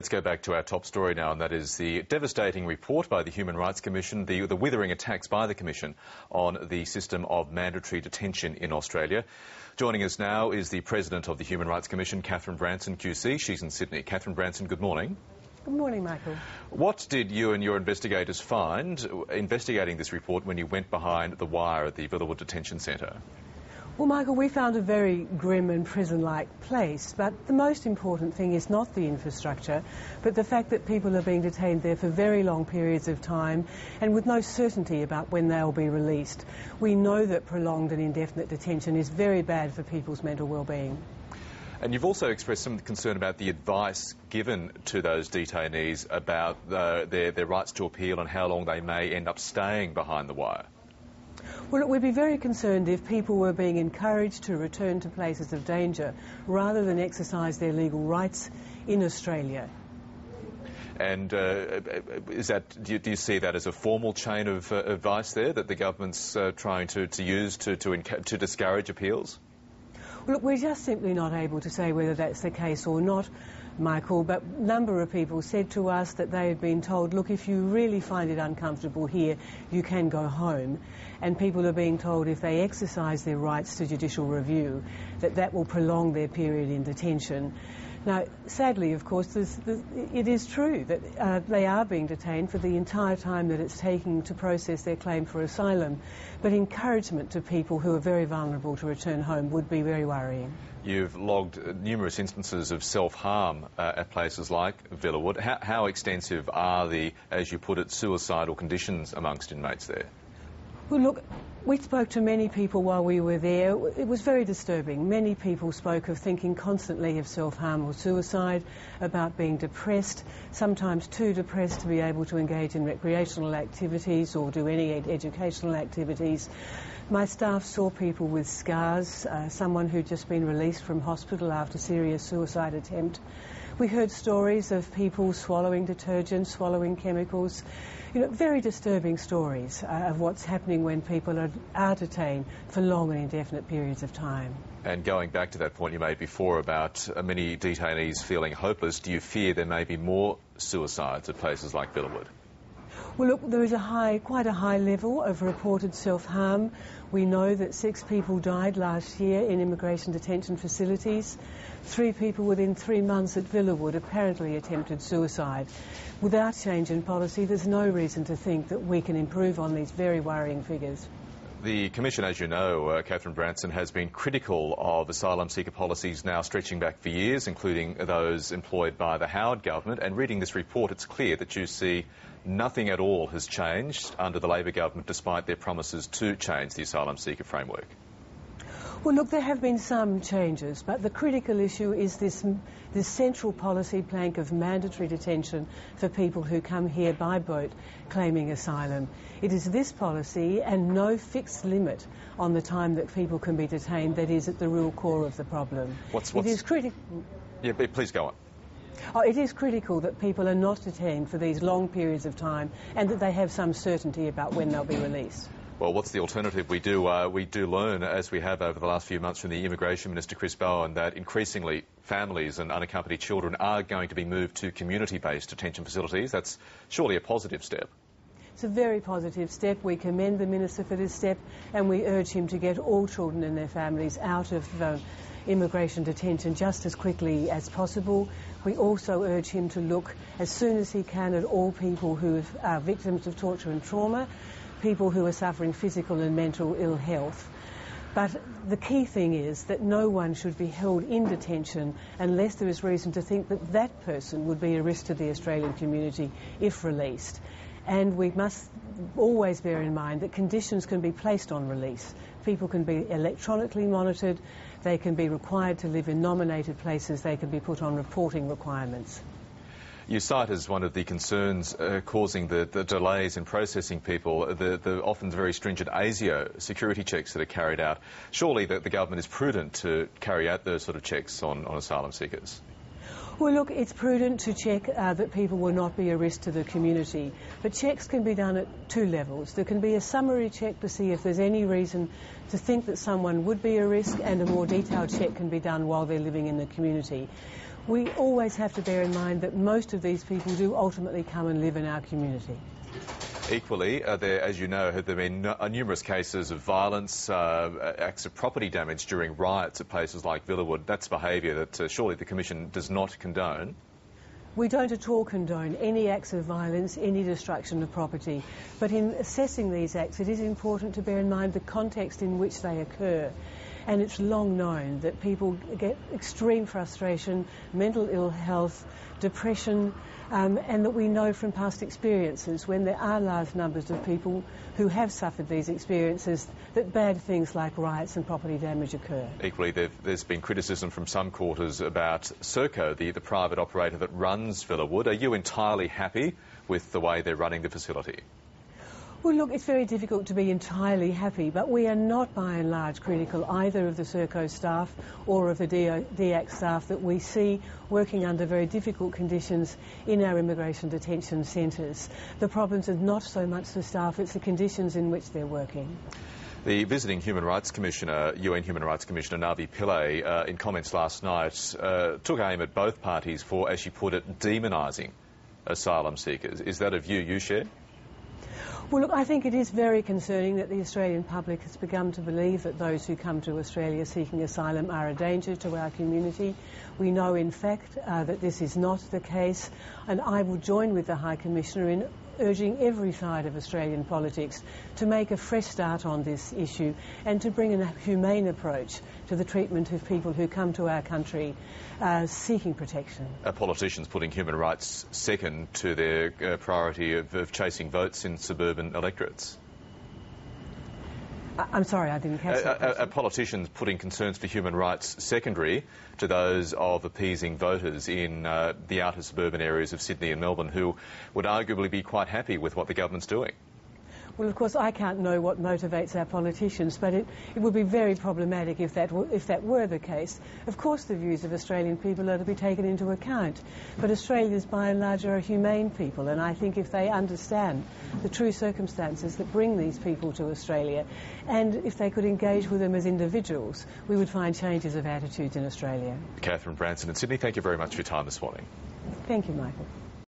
Let's go back to our top story now, and that is the devastating report by the Human Rights Commission, the withering attacks by the Commission on the system of mandatory detention in Australia. Joining us now is the President of the Human Rights Commission, Catherine Branson, QC. She's in Sydney. Catherine Branson, good morning. Good morning, Michael. What did you and your investigators find investigating this report when you went behind the wire at the Villawood Detention Centre? Well, Michael, we found a very grim and prison-like place, but the most important thing is not the infrastructure, but the fact that people are being detained there for very long periods of time and with no certainty about when they'll be released. We know that prolonged and indefinite detention is very bad for people's mental well-being. And you've also expressed some concern about the advice given to those detainees about their rights to appeal and how long they may end up staying behind the wire. Well, look, we'd be very concerned if people were being encouraged to return to places of danger rather than exercise their legal rights in Australia. And do you see that as a formal chain of advice there that the government's trying to use to discourage appeals? Well, look, we're just simply not able to say whether that's the case or not, Michael, but a number of people said to us that they had been told, look, if you really find it uncomfortable here, you can go home. And people are being told if they exercise their rights to judicial review, that will prolong their period in detention. Now, sadly, of course, it is true that they are being detained for the entire time that it's taking to process their claim for asylum. But encouragement to people who are very vulnerable to return home would be very worrying. You've logged numerous instances of self-harm at places like Villawood. How extensive are the, as you put it, suicidal conditions amongst inmates there? Well, look, we spoke to many people while we were there. It was very disturbing. Many people spoke of thinking constantly of self-harm or suicide, about being depressed, sometimes too depressed to be able to engage in recreational activities or do any educational activities. My staff saw people with scars, someone who'd just been released from hospital after a serious suicide attempt. We heard stories of people swallowing detergent, swallowing chemicals. You know, very disturbing stories of what's happening when people are detained for long and indefinite periods of time. And going back to that point you made before about many detainees feeling hopeless, do you fear there may be more suicides at places like Villawood? Well, look, there is quite a high level of reported self-harm. We know that 6 people died last year in immigration detention facilities. 3 people within 3 months at Villawood apparently attempted suicide. Without change in policy, there's no reason to think that we can improve on these very worrying figures. The Commission, as you know, Catherine Branson, has been critical of asylum seeker policies now stretching back for years, including those employed by the Howard government. And reading this report, it's clear that you see nothing at all has changed under the Labor government, despite their promises to change the asylum seeker framework. Well, look, there have been some changes, but the critical issue is this central policy plank of mandatory detention for people who come here by boat claiming asylum. It is this policy and no fixed limit on the time that people can be detained that is at the real core of the problem. It is critical. Yeah, please go on. It is critical that people are not detained for these long periods of time and that they have some certainty about when they'll be released. Well, what's the alternative? We do learn, as we have over the last few months from the Immigration Minister, Chris Bowen, that increasingly families and unaccompanied children are going to be moved to community-based detention facilities. That's surely a positive step. It's a very positive step. We commend the Minister for this step and we urge him to get all children and their families out of immigration detention just as quickly as possible. We also urge him to look as soon as he can at all people who are victims of torture and trauma, people who are suffering physical and mental ill health. But the key thing is that no one should be held in detention unless there is reason to think that that person would be a risk to the Australian community if released. And we must always bear in mind that conditions can be placed on release. People can be electronically monitored, they can be required to live in nominated places, they can be put on reporting requirements. You cite as one of the concerns causing the delays in processing people, the often very stringent ASIO security checks that are carried out. Surely the government is prudent to carry out those sort of checks on asylum seekers. Well, look, it's prudent to check that people will not be a risk to the community. But checks can be done at 2 levels. There can be a summary check to see if there's any reason to think that someone would be a risk, and a more detailed check can be done while they're living in the community. We always have to bear in mind that most of these people do ultimately come and live in our community. Equally, there, as you know, have there been numerous cases of violence, acts of property damage during riots at places like Villawood. That's behaviour that surely the Commission does not condone. We don't at all condone any acts of violence, any destruction of property. But in assessing these acts, it is important to bear in mind the context in which they occur. And it's long known that people get extreme frustration, mental ill health, depression, and that we know from past experiences when there are large numbers of people who have suffered these experiences that bad things like riots and property damage occur. Equally, there's been criticism from some quarters about SURCO, the private operator that runs Villawood. Are you entirely happy with the way they're running the facility? Well, look, it's very difficult to be entirely happy, but we are not by and large critical either of the SURCO staff or of the DAC staff that we see working under very difficult conditions in our immigration detention centres. The problems are not so much the staff, it's the conditions in which they're working. The visiting Human Rights Commissioner, UN Human Rights Commissioner Pillay, in comments last night, took aim at both parties for, as she put it, demonising asylum seekers. Is that a view you share? Well, look, I think it is very concerning that the Australian public has begun to believe that those who come to Australia seeking asylum are a danger to our community. We know, in fact, that this is not the case, and I will join with the High Commissioner in urging every side of Australian politics to make a fresh start on this issue and to bring a humane approach to the treatment of people who come to our country seeking protection. Are politicians putting human rights second to their priority of chasing votes in suburban electorates? I'm sorry, I didn't catch that. Are politicians putting concerns for human rights secondary to those of appeasing voters in the outer suburban areas of Sydney and Melbourne who would arguably be quite happy with what the government's doing? Well, of course, I can't know what motivates our politicians, but it would be very problematic if that were the case. Of course, the views of Australian people are to be taken into account, but Australians, by and large, are a humane people, and I think if they understand the true circumstances that bring these people to Australia, and if they could engage with them as individuals, we would find changes of attitudes in Australia. Catherine Branson in Sydney, thank you very much for your time this morning. Thank you, Michael.